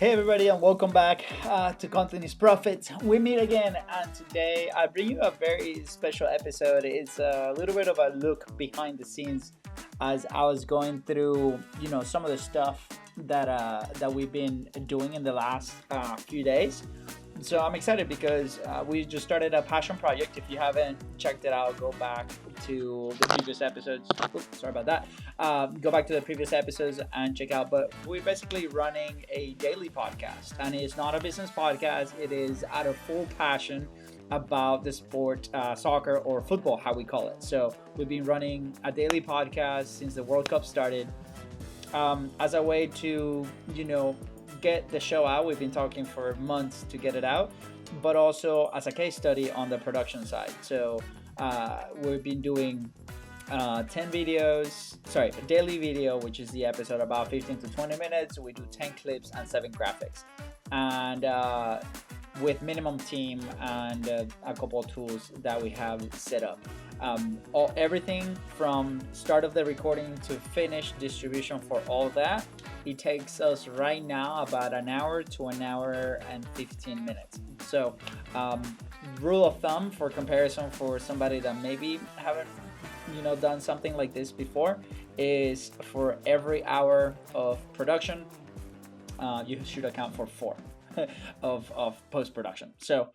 Hey everybody, and welcome back to Content is Profit. We meet again, and today I bring you a very special episode. It's a little bit of a look behind the scenes as I was going through, some of the stuff that we've been doing in the last few days. So I'm excited because we just started a passion project. If you haven't checked it out, go back to the previous episodes. Oops, sorry about that. Go back to the previous episodes and check out. But we're basically running a daily podcast, and it's not a business podcast. It is out of full passion about the sport, soccer or football, how we call it. So we've been running a daily podcast since the World Cup started, as a way to, get the show out. We've been talking for months to get it out, but also as a case study on the production side. So we've been doing 10 videos, a daily video, which is the episode about 15 to 20 minutes. We do 10 clips and 7 graphics. And with minimum team and a couple of tools that we have set up. Everything from start of the recording to finish distribution for all that, it takes us right now about an hour to an hour and 15 minutes. So rule of thumb for comparison for somebody that maybe haven't done something like this before is for every hour of production you should account for 4 of post-production. So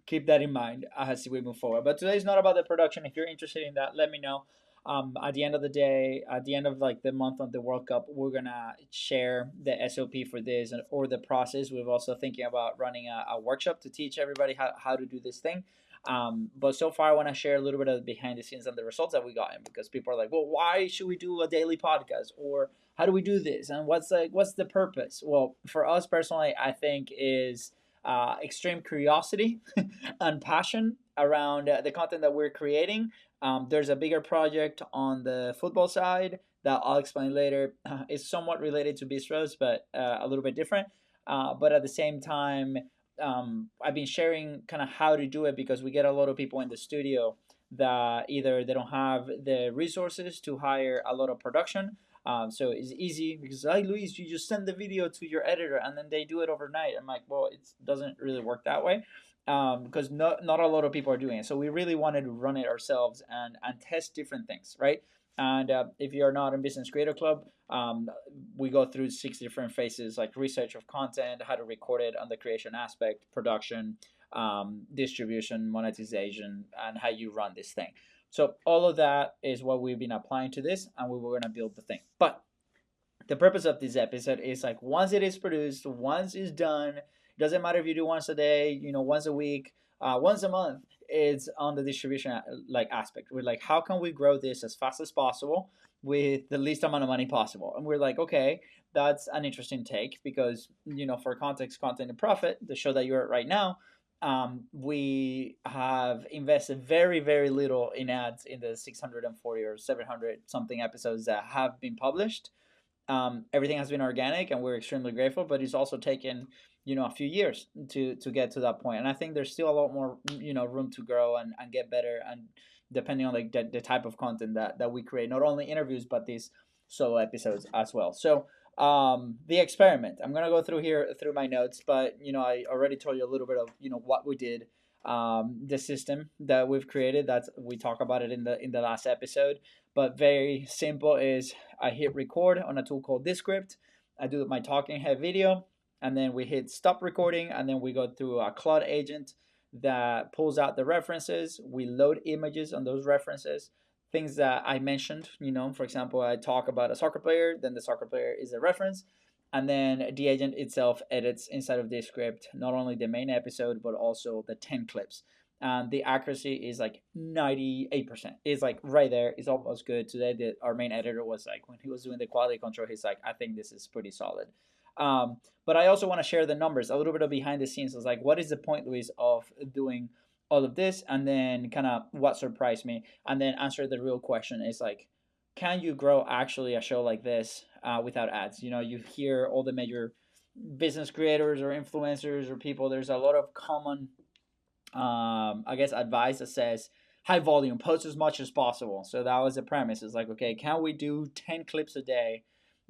keep that in mind as we move forward. But today is not about the production. If you're interested in that, let me know. At the end of the day, at the end of like the month of the World Cup, we're gonna share the SOP for this or the process. We're also thinking about running a workshop to teach everybody how to do this thing. But so far, I want to share a little bit of the behind the scenes and the results that we got in, because people are like, well, why should we do a daily podcast, or how do we do this, and what's the purpose? Well, for us personally, I think is extreme curiosity and passion around the content that we're creating. There's a bigger project on the football side that I'll explain later. It's somewhat related to Bistros, but a little bit different. But at the same time, I've been sharing kind of how to do it, because we get a lot of people in the studio that either they don't have the resources to hire a lot of production. So it's easy because, hey, Luis, you just send the video to your editor and then they do it overnight. I'm like, well, it doesn't really work that way, because not a lot of people are doing it. So we really wanted to run it ourselves and test different things, right? And if you're not in Business Creator Club, we go through 6 different phases, like research of content, how to record it on the creation aspect, production, distribution, monetization, and how you run this thing. So all of that is what we've been applying to this, and we were going to build the thing. But the purpose of this episode is like, once it is produced, once it's done, it doesn't matter if you do once a day, once a week, once a month, it's on the distribution aspect. We're like, how can we grow this as fast as possible with the least amount of money possible? And we're like, okay, that's an interesting take, because for context, Content and Profit, the show that you're at right now, we have invested very, very little in ads in the 640 or 700 something episodes that have been published. Everything has been organic, and we're extremely grateful, but it's also taken a few years to get to that point. And I think there's still a lot more room to grow and get better, and depending on like the type of content that we create, not only interviews but these solo episodes as well. So the experiment, I'm gonna go through my notes, but I already told you a little bit of what we did. The system that we've created, that we talk about it in the last episode, but very simple is I hit record on a tool called Descript. I do my talking head video, and then we hit stop recording, and then we go through a Claude agent that pulls out the references. We load images on those references, things that I mentioned. For example, I talk about a soccer player, then the soccer player is a reference, and then the agent itself edits inside of Descript not only the main episode but also the 10 clips. And the accuracy is like 98%. It's like right there. It's almost good. Today, our main editor was like, when he was doing the quality control, he's like, I think this is pretty solid. But I also want to share the numbers, a little bit of behind the scenes. It's like, what is the point, Luis, of doing all of this? And then kind of what surprised me, and then answer the real question is like, can you grow actually a show like this without ads? You hear all the major business creators or influencers or people, there's a lot of common advice that says high volume, post as much as possible. So that was the premise. It's like, okay, can we do 10 clips a day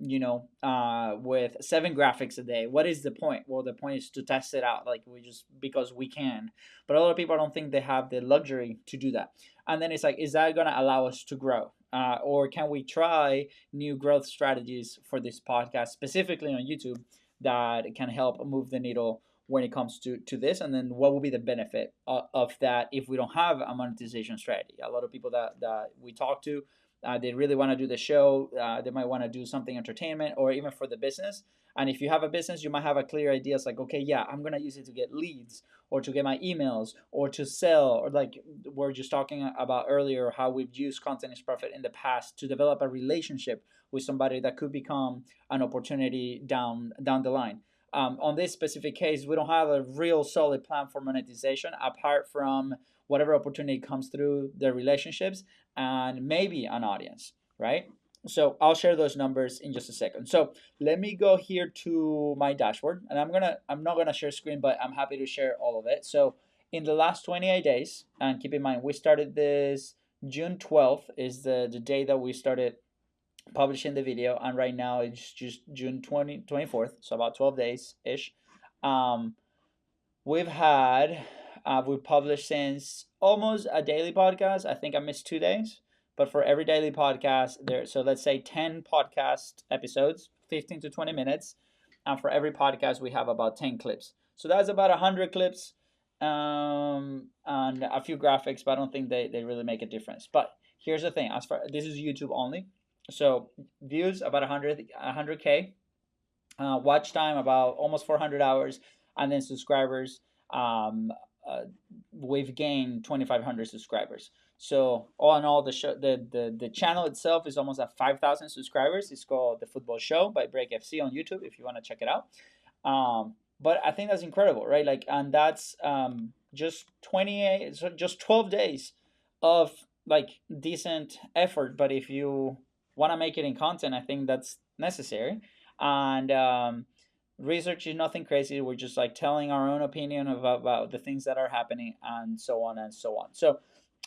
with 7 graphics a day. What is the point? Well, the point is to test it out, like we just because we can. But a lot of people don't think they have the luxury to do that. And then it's like, is that going to allow us to grow? Or can we try new growth strategies for this podcast, specifically on YouTube, that can help move the needle when it comes to this? And then what will be the benefit of that if we don't have a monetization strategy? A lot of people that we talk to, they really want to do the show. They might want to do something entertainment or even for the business. And if you have a business, you might have a clear idea. It's like, okay, yeah, I'm going to use it to get leads or to get my emails or to sell, or like we're just talking about earlier, how we've used Content is Profit in the past to develop a relationship with somebody that could become an opportunity down the line. On this specific case, we don't have a real solid plan for monetization apart from whatever opportunity comes through the relationships and maybe an audience, right? So I'll share those numbers in just a second. So let me go here to my dashboard, and I'm not gonna share screen, but I'm happy to share all of it. So in the last 28 days, and keep in mind we started this June 12th is the day that we started publishing the video, and right now it's just June 24th, so about 12 days ish. Um, we've had we published since almost a daily podcast. I think I missed 2 days, but for every daily podcast there, so let's say 10 podcast episodes, 15 to 20 minutes, and for every podcast we have about 10 clips. So that's about 100 clips, and a few graphics, but I don't think they really make a difference. But here's the thing: as far this is YouTube only, so views about 100K, watch time about almost 400 hours, and then subscribers, um, uh, we've gained 2,500 subscribers. So all in all, the show, the channel itself is almost at 5,000 subscribers. It's called The Football Show by Break FC on YouTube if you want to check it out. But I think that's incredible, right? Like, and that's just 28, so just 12 days of like decent effort. But if you want to make it in content, I think that's necessary. And research is nothing crazy. We're just like telling our own opinion about the things that are happening and so on and so on. So,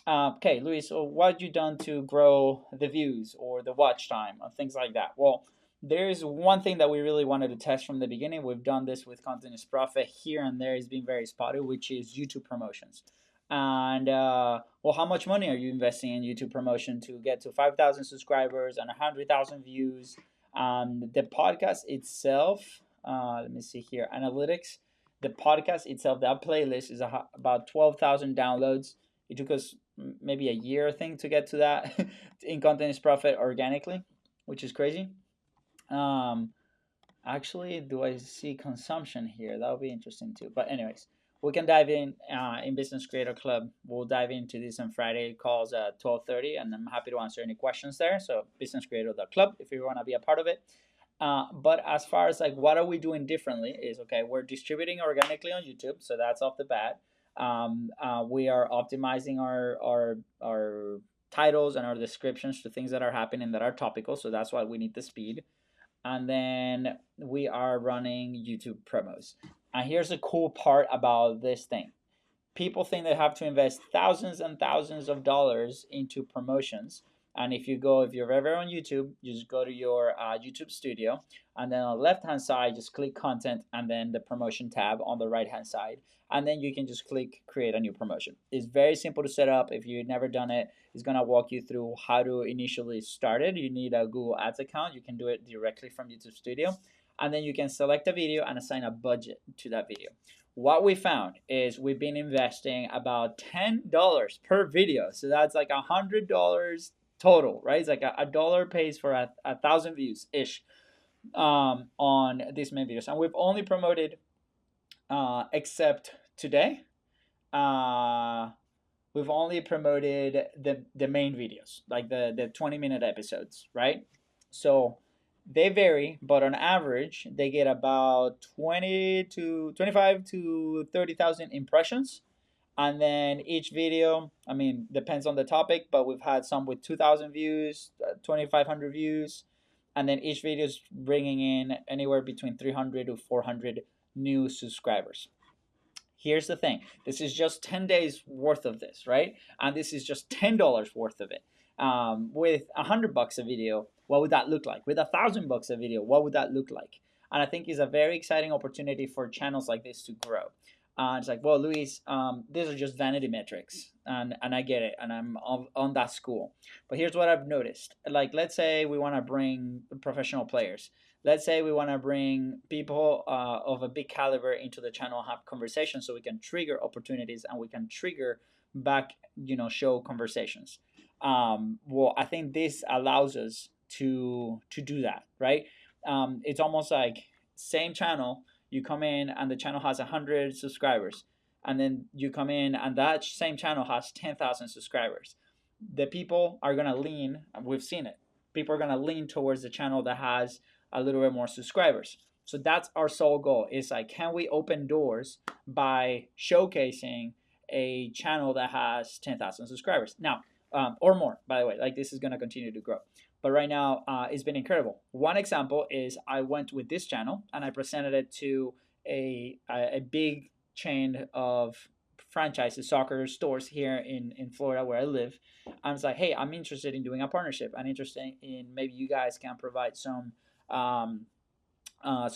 okay, Luis, so what have you done to grow the views or the watch time or things like that? Well, there's one thing that we really wanted to test from the beginning. We've done this with Content is Profit here and there. It's been very spotty, which is YouTube promotions. And well, how much money are you investing in YouTube promotion to get to 5,000 subscribers and 100,000 views? The podcast itself, let me see here, analytics. The podcast itself, that playlist is about 12,000 downloads. It took us maybe a year, I think, to get to that in Content is Profit organically, which is crazy. Um, Actually, do I see consumption here? That would be interesting too. But anyways, we can dive in Business Creator Club. We'll dive into this on Friday calls at 12:30, and I'm happy to answer any questions there. So businesscreator.club if you want to be a part of it. But as far as like what are we doing differently is, okay, we're distributing organically on YouTube, so that's off the bat. We are optimizing our titles and our descriptions to things that are happening that are topical, so that's why we need the speed. And then we are running YouTube promos. And here's the cool part about this thing: people think they have to invest thousands and thousands of dollars into promotions. And if you're ever on YouTube, you just go to your YouTube studio, and then on the left hand side, just click content and then the promotion tab on the right hand side. And then you can just click create a new promotion. It's very simple to set up. If you've never done it, it's going to walk you through how to initially start it. You need a Google Ads account. You can do it directly from YouTube Studio. And then you can select a video and assign a budget to that video. What we found is we've been investing about $10 per video. So that's like $100 total, right? It's like a dollar pays for a thousand views ish on these main videos. And we've only promoted, except today, we've only promoted the main videos, like the 20-minute episodes, right? So they vary, but on average, they get about 25 to 30,000 impressions. And then each video, I mean, depends on the topic, but we've had some with 2,000 views, 2,500 views. And then each video is bringing in anywhere between 300 to 400 new subscribers. Here's the thing: this is just 10 days worth of this, right? And this is just $10 worth of it. With $100 a video, what would that look like? With $1,000 a video, what would that look like? And I think it's a very exciting opportunity for channels like this to grow. It's like, well, Luis, these are just vanity metrics, and I get it, and I'm on that school. But here's what I've noticed. Like, let's say we want to bring professional players. Let's say we want to bring people of a big caliber into the channel, have conversations, so we can trigger opportunities and we can trigger back, show conversations. Well, I think this allows us to do that, right? It's almost like same channel. You come in and the channel has 100 subscribers, and then you come in and that same channel has 10,000 subscribers. The people are gonna lean. We've seen it. People are gonna lean towards the channel that has a little bit more subscribers. So that's our sole goal. Is like, can we open doors by showcasing a channel that has 10,000 subscribers now, or more? By the way, like, this is gonna continue to grow. But right now, it's been incredible. One example is I went with this channel and I presented it to a big chain of franchises, soccer stores here in Florida where I live. I was like, hey, I'm interested in doing a partnership. I'm interested in maybe you guys can provide some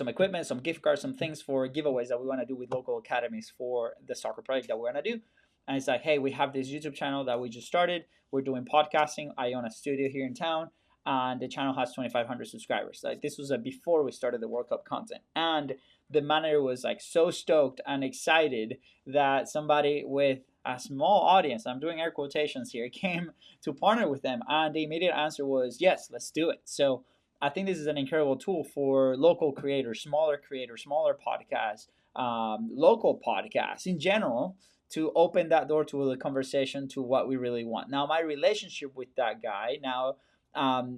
equipment, some gift cards, some things for giveaways that we want to do with local academies for the soccer project that we're going to do. And it's like, hey, we have this YouTube channel that we just started. We're doing podcasting. I own a studio here in town, and the channel has 2,500 subscribers. Like, this was before we started the World Cup content. And the manager was like so stoked and excited that somebody with a small audience, I'm doing air quotations here, came to partner with them. And the immediate answer was, yes, let's do it. So I think this is an incredible tool for local creators, smaller podcasts, local podcasts in general, to open that door to the conversation to what we really want. Now, my relationship with that guy now,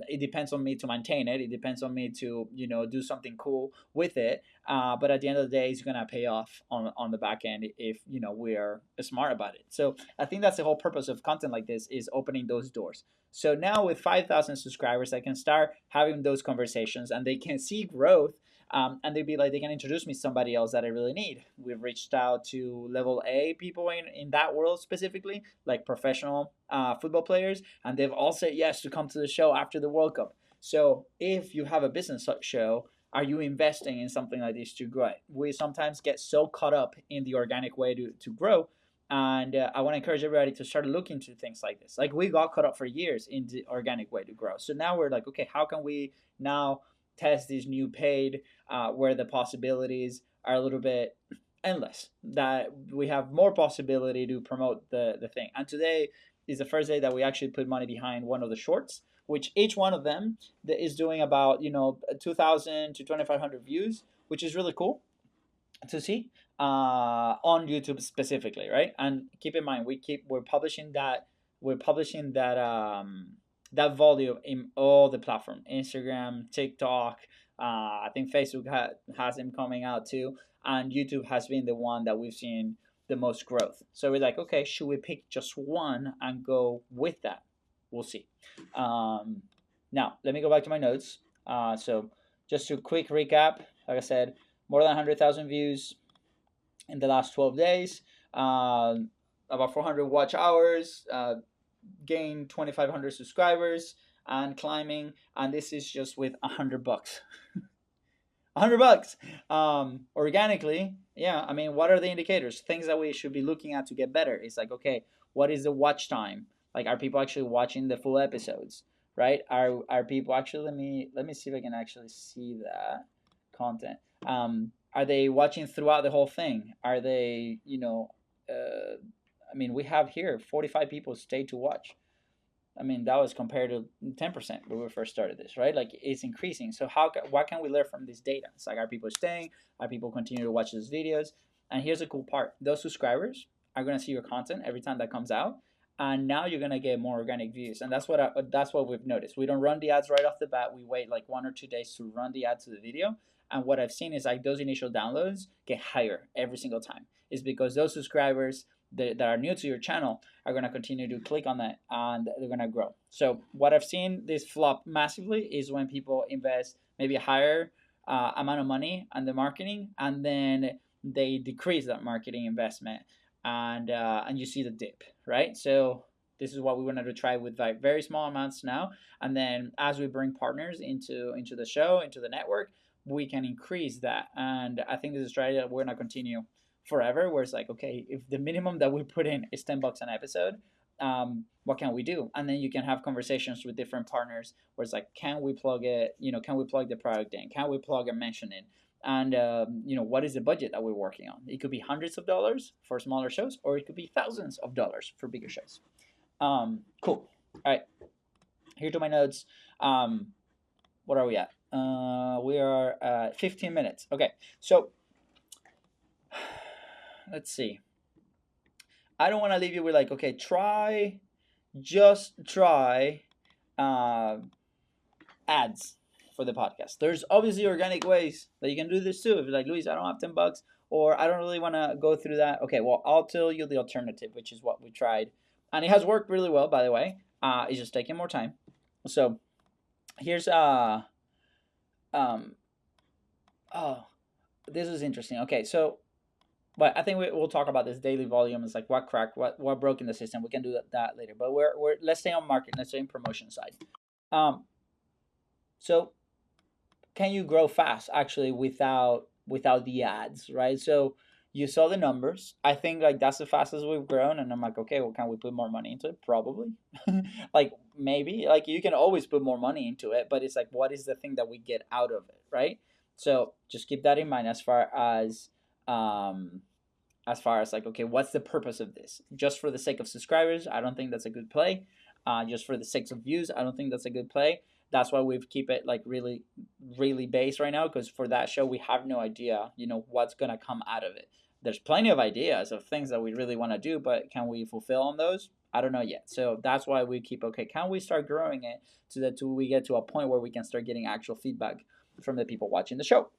it depends on me to maintain it. It depends on me to do something cool with it. But at the end of the day, it's gonna pay off on the back end if we are smart about it. So I think that's the whole purpose of content like this, is opening those doors. So now with 5,000 subscribers, I can start having those conversations, and they can see growth. And they'd be like, they can introduce me to somebody else that I really need. We've reached out to level A people in that world specifically, like professional football players, and they've all said yes to come to the show after the World Cup. So if you have a business show, are you investing in something like this to grow it? We sometimes get so caught up in the organic way to grow. And I want to encourage everybody to start looking to things like this. Like, we got caught up for years in the organic way to grow. So now we're like, okay, how can we now test these new paid where the possibilities are a little bit endless, that we have more possibility to promote the thing. And today is the first day that we actually put money behind one of the shorts, which each one of them is doing about 2,000 to 2,500 views, which is really cool to see on YouTube specifically, right? And keep in mind, we're publishing that volume in all the platforms: Instagram, TikTok. I think Facebook has them coming out too, and YouTube has been the one that we've seen the most growth. So we're like, okay, should we pick just one and go with that? We'll see. Now let me go back to my notes. So just to quick recap, like I said, more than 100,000 views in the last 12 days, about 400 watch hours, gained 2,500 subscribers and climbing. And this is just with $100. $100 organically. Yeah, I mean, what are the indicators? Things that we should be looking at to get better. It's like, okay, what is the watch time? Like, are people actually watching the full episodes, right? Are people actually, let me see if I can actually see that content. Are they watching throughout the whole thing? Are they, I mean, we have here 45 people stayed to watch. I mean, that was compared to 10% when we first started this, right? Like, it's increasing. So what can we learn from this data? It's like, are people staying? Are people continue to watch these videos? And here's the cool part. Those subscribers are going to see your content every time that comes out. And now you're going to get more organic views. And that's what we've noticed. We don't run the ads right off the bat. We wait like 1 or 2 days to run the ad to the video. And what I've seen is like those initial downloads get higher every single time. It's because those subscribers that are new to your channel are going to continue to click on that, and they're going to grow. So what I've seen this flop massively is when people invest maybe a higher amount of money on the marketing, and then they decrease that marketing investment, and you see the dip, right? So this is what we wanted to try with like very small amounts now, and then as we bring partners into the show, into the network, we can increase that. And I think this is a strategy that we're gonna continue forever, where it's like, okay, if the minimum that we put in is $10 an episode, what can we do? And then you can have conversations with different partners where it's like, can we plug it, can we plug the product in, can we plug and mention it, and what is the budget that we're working on? It could be hundreds of dollars for smaller shows, or it could be thousands of dollars for bigger shows. Cool. All right, here to my notes. What are we at? We are at 15 minutes. Okay, so let's see. I don't want to leave you with like, okay, just try ads for the podcast. There's obviously organic ways that you can do this too. If you're like, Luis, I don't have $10, or I don't really want to go through that. Okay, well, I'll tell you the alternative, which is what we tried, and it has worked really well, by the way. It's just taking more time. So here's oh, this is interesting. Okay, so but I think we'll talk about this daily volume. It's like what cracked, what broke in the system. We can do that later. But we're let's stay on market. Let's stay in promotion side. So can you grow fast actually without the ads, right? So you saw the numbers. I think like that's the fastest we've grown, and I'm like, okay, well, can we put more money into it? Probably. Like maybe. Like you can always put more money into it, but it's like, what is the thing that we get out of it, right? So just keep that in mind as far as like, okay, what's the purpose of this? Just for the sake of subscribers, I don't think that's a good play. Just for the sake of views, I don't think that's a good play. That's why we've keep it like really, really base right now, because for that show we have no idea, what's gonna come out of it. There's plenty of ideas of things that we really want to do, but can we fulfill on those? I don't know yet. So that's why we keep, okay, can we start growing it so that we get to a point where we can start getting actual feedback from the people watching the show.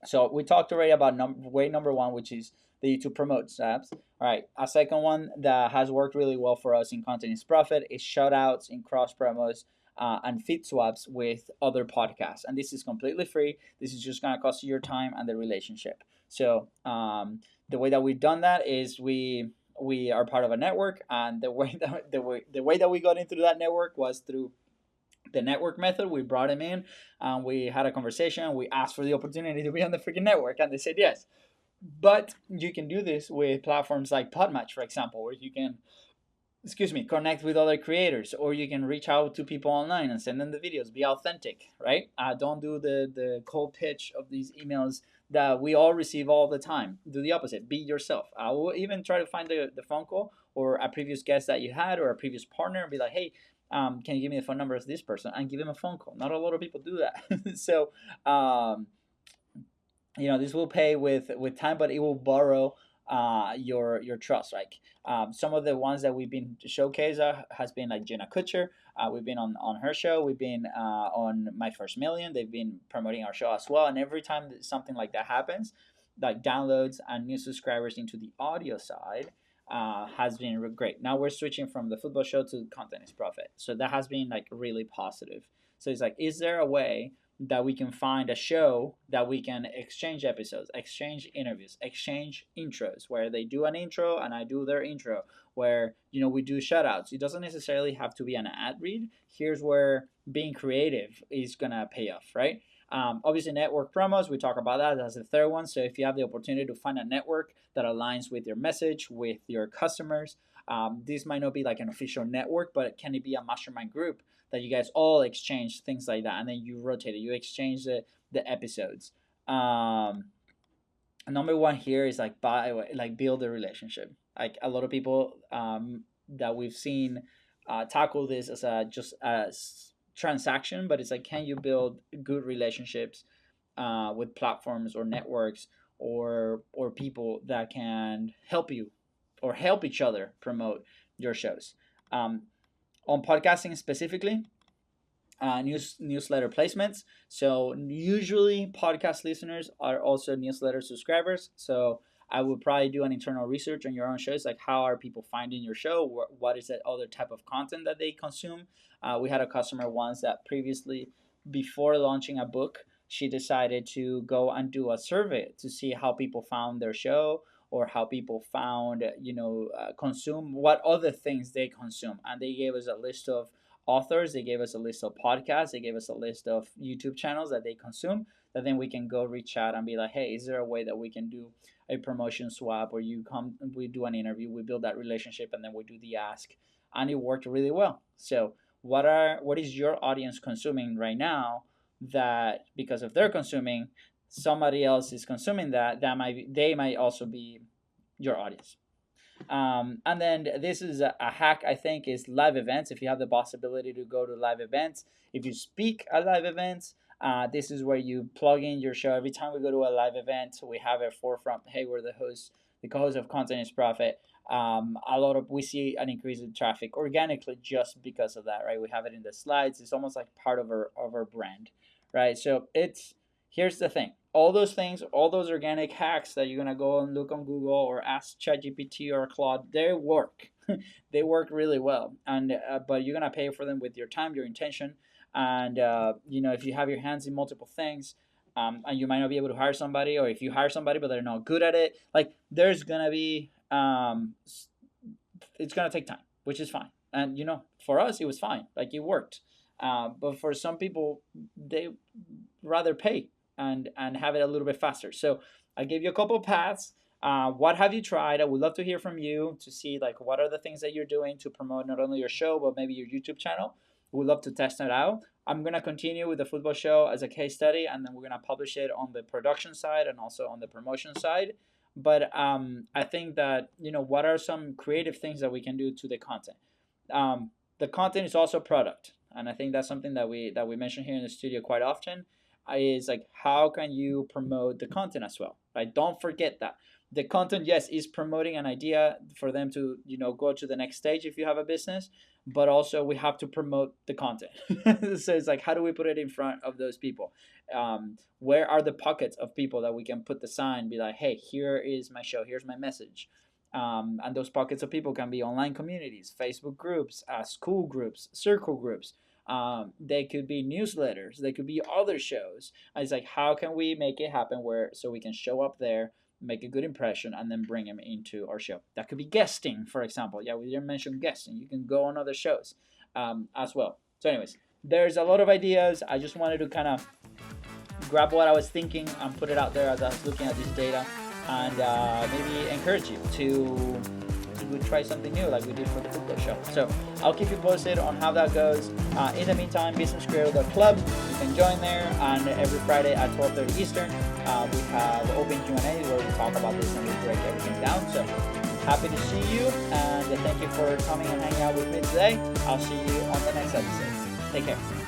So we talked already about way number one, which is the YouTube promote apps. All right, a second one that has worked really well for us in Content is Profit is shoutouts in cross promos and feed swaps with other podcasts. And this is completely free. This is just going to cost you your time and the relationship. So the way that we've done that is we are part of a network, and the way that we got into that network was through the network method. We brought him in, and we had a conversation. We asked for the opportunity to be on the freaking network, and they said yes. But you can do this with platforms like Podmatch, for example, where you can, connect with other creators, or you can reach out to people online and send them the videos. Be authentic, right? Don't do the cold pitch of these emails that we all receive all the time. Do the opposite. Be yourself. I will even try to find the phone call or a previous guest that you had or a previous partner and be like, hey, can you give me the phone number of this person, and give him a phone call. Not a lot of people do that. So this will pay with time, but it will borrow your trust. Like some of the ones that we've been showcased has been like Jenna Kutcher. We've been on her show. We've been on My First Million. They've been promoting our show as well. And every time that something like that happens, like downloads and new subscribers into the audio side, has been great. Now we're switching from the football show to Content is Profit. So that has been like really positive. So it's like, is there a way that we can find a show that we can exchange episodes, exchange interviews, exchange intros, where they do an intro and I do their intro, where we do shout outs. It doesn't necessarily have to be an ad read. Here's where being creative is gonna pay off, right? Obviously network promos, we talk about that as the third one. So if you have the opportunity to find a network that aligns with your message, with your customers, this might not be like an official network, but can it be a mastermind group that you guys all exchange things like that, and then you rotate it, you exchange the episodes. Number one here is like build a relationship. Like a lot of people that we've seen tackle this as just a transaction, but it's like, can you build good relationships with platforms or networks or people that can help you or help each other promote your shows. On podcasting specifically, newsletter placements. So usually podcast listeners are also newsletter subscribers. So I would probably do an internal research on your own shows, like how are people finding your show? What is that other type of content that they consume? We had a customer once that previously, before launching a book, she decided to go and do a survey to see how people found their show, or how people found, consume what other things they consume. And they gave us a list of authors, they gave us a list of podcasts, they gave us a list of YouTube channels that they consume, that then we can go reach out and be like, hey, is there a way that we can do a promotion swap, or you come, we do an interview, we build that relationship, and then we do the ask. And it worked really well. So what is your audience consuming right now, that because if they're consuming, somebody else is consuming they might also be your audience. And then this is a hack, I think, is live events. If you have the possibility to go to live events, if you speak at live events, this is where you plug in your show. Every time we go to a live event, we have a forefront. Hey, we're the host, the co-host of Content is Profit. We see an increase in traffic organically just because of that, right? We have it in the slides. It's almost like part of our brand, right? So here's the thing. All those things, all those organic hacks that you're going to go and look on Google or ask ChatGPT or Claude, they work. They work really well. And but you're going to pay for them with your time, your intention. And, if you have your hands in multiple things, and you might not be able to hire somebody, or if you hire somebody but they're not good at it, like there's going to be, it's going to take time, which is fine. And, for us, it was fine. Like it worked. But for some people, they rather pay and have it a little bit faster. So I gave you a couple of paths. What have you tried? I would love to hear from you to see like what are the things that you're doing to promote not only your show but maybe your YouTube channel. We'd love to test it out. I'm gonna continue with the football show as a case study, and then we're gonna publish it on the production side and also on the promotion side. But I think that what are some creative things that we can do to the content. The content is also product, and I think that's something that we mention here in the studio quite often. Is like, how can you promote the content as well, right? Don't forget that the content, yes, is promoting an idea for them to go to the next stage if you have a business, but also we have to promote the content. So it's like, how do we put it in front of those people? Where are the pockets of people that we can put the sign, be like, hey, here is my show, here's my message. And those pockets of people can be online communities, Facebook groups, school groups, circle groups. They could be newsletters, they could be other shows. And it's like, how can we make it happen so we can show up there, make a good impression, and then bring them into our show? That could be guesting, for example. Yeah, we didn't mention guesting. You can go on other shows as well. So anyways, there's a lot of ideas. I just wanted to kind of grab what I was thinking and put it out there as I was looking at this data, and maybe encourage you to try something new like we did for the football show. So I'll keep you posted on how that goes. In the meantime, businesscreator.club, you can join there, and every Friday at 12:30 Eastern we have open Q&A where we talk about this and we break everything down. So happy to see you, and thank you for coming and hanging out with me today. I'll see you on the next episode. Take care.